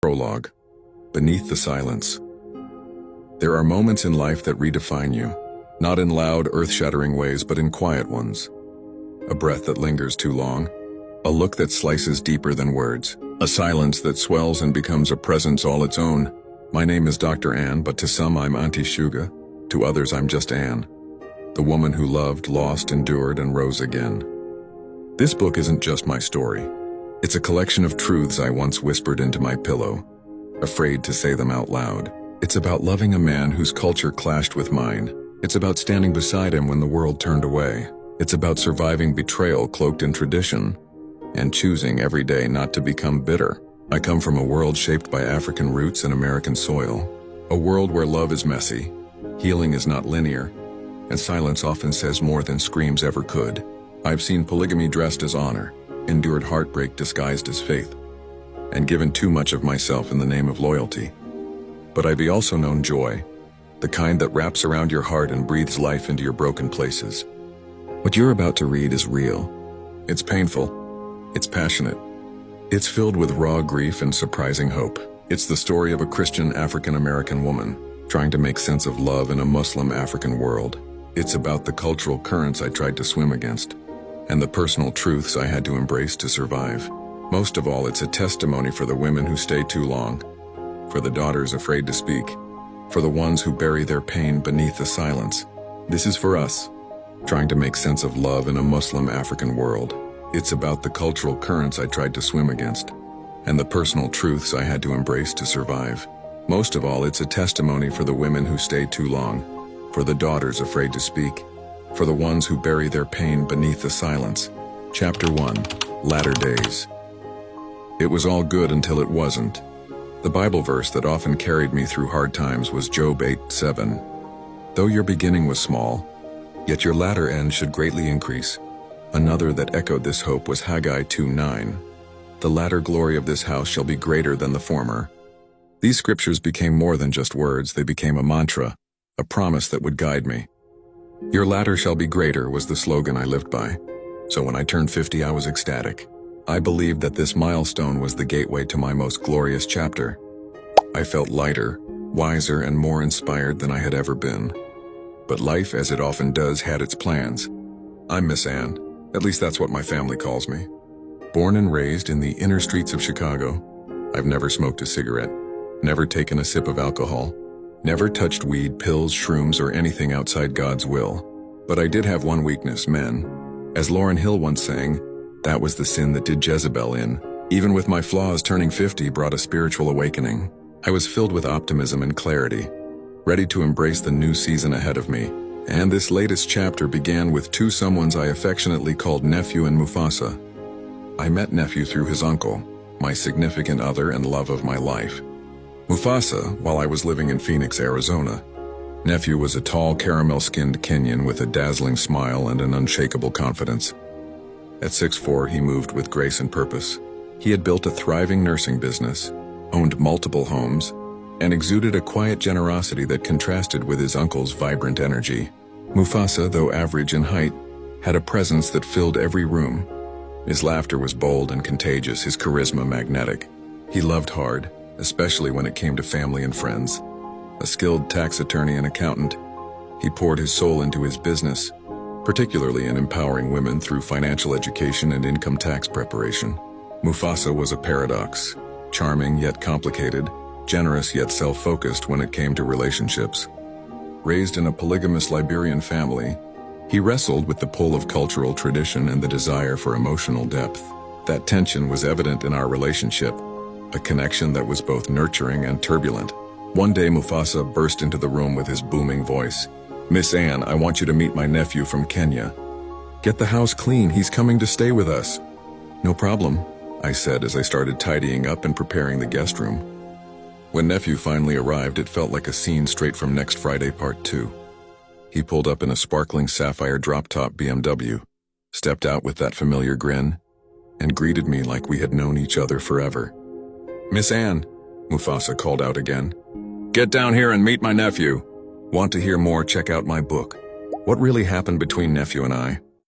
Prologue. Beneath the silence. There are moments in life that redefine you, not in loud, earth-shattering ways, but in quiet ones. A breath that lingers too long, a look that slices deeper than words, a silence that swells and becomes a presence all its own. My name is Dr.Ann, but to some I'm Auntie Shuga, to others I'm just Ann, the woman who loved, lost, endured, and rose again. This book isn't just my story. It's a collection of truths I once whispered into my pillow, afraid to say them out loud. It's about loving a man whose culture clashed with mine. It's about standing beside him when the world turned away. It's about surviving betrayal cloaked in tradition, and choosing every day not to become bitter. I come from a world shaped by African roots and American soil, a world where love is messy, healing is not linear, and silence often says more than screams ever could. I've seen polygamy dressed as honor, endured heartbreak disguised as faith, and given too much of myself in the name of loyalty. But I've also known joy, the kind that wraps around your heart and breathes life into your broken places. What you're about to read is real. It's painful. It's passionate. It's filled with raw grief and surprising hope. It's the story of a Christian African-American woman trying to make sense of love in a Muslim African world. It's about the cultural currents I tried to swim against, and the personal truths I had to embrace to survive. Most of all, it's a testimony for the women who stay too long, for the daughters afraid to speak, for the ones who bury their pain beneath the silence. This is for us, trying to make sense of love in a Muslim African world. It's about the cultural currents I tried to swim against, and the personal truths I had to embrace to survive. Most of all, it's a testimony for the women who stay too long, for the daughters afraid to speak, for the ones who bury their pain beneath the silence. Chapter 1. Latter Days. It was all good until it wasn't. The Bible verse that often carried me through hard times was Job 8:7. Though your beginning was small, yet your latter end should greatly increase. Another that echoed this hope was Haggai 2:9. The latter glory of this house shall be greater than the former. These scriptures became more than just words, they became a mantra, a promise that would guide me. Your latter shall be greater was the slogan I lived by. So when I turned 50, I was ecstatic. I believed that this milestone was the gateway to my most glorious chapter. I felt lighter, wiser, and more inspired than I had ever been. But life, as it often does, had its plans. I'm Miss Ann, at least that's what my family calls me. Born and raised in the inner streets of Chicago, I've never smoked a cigarette, never taken a sip of alcohol, never touched weed, pills, shrooms, or anything outside God's will. But I did have one weakness: men. As Lauryn Hill once sang, that was the sin that did Jezebel in. Even with my flaws, turning 50 brought a spiritual awakening. I was filled with optimism and clarity, ready to embrace the new season ahead of me. And this latest chapter began with two someones I affectionately called Nephew and Mufasa. I met Nephew through his uncle, my significant other and love of my life. Mufasa, while I was living in Phoenix, Arizona. Nephew was a tall, caramel-skinned Kenyan with a dazzling smile and an unshakable confidence. At 6'4", he moved with grace and purpose. He had built a thriving nursing business, owned multiple homes, and exuded a quiet generosity that contrasted with his uncle's vibrant energy. Mufasa, though average in height, had a presence that filled every room. His laughter was bold and contagious, his charisma magnetic. He loved hard, especially when it came to family and friends. A skilled tax attorney and accountant, he poured his soul into his business, particularly in empowering women through financial education and income tax preparation. Mufasa was a paradox, charming yet complicated, generous yet self-focused when it came to relationships. Raised in a polygamous Liberian family, he wrestled with the pull of cultural tradition and the desire for emotional depth. That tension was evident in our relationship, a connection that was both nurturing and turbulent. One day Mufasa burst into the room with his booming voice. "Miss Ann, I want you to meet my nephew from Kenya. Get the house clean, he's coming to stay with us." "No problem," I said as I started tidying up and preparing the guest room. When Nephew finally arrived, it felt like a scene straight from Next Friday Part 2. He pulled up in a sparkling sapphire drop-top BMW, stepped out with that familiar grin, and greeted me like we had known each other forever. "Miss Ann," Mufasa called out again. "Get down here and meet my nephew. Want to hear more? Check out my book. What really happened between Nephew and I?"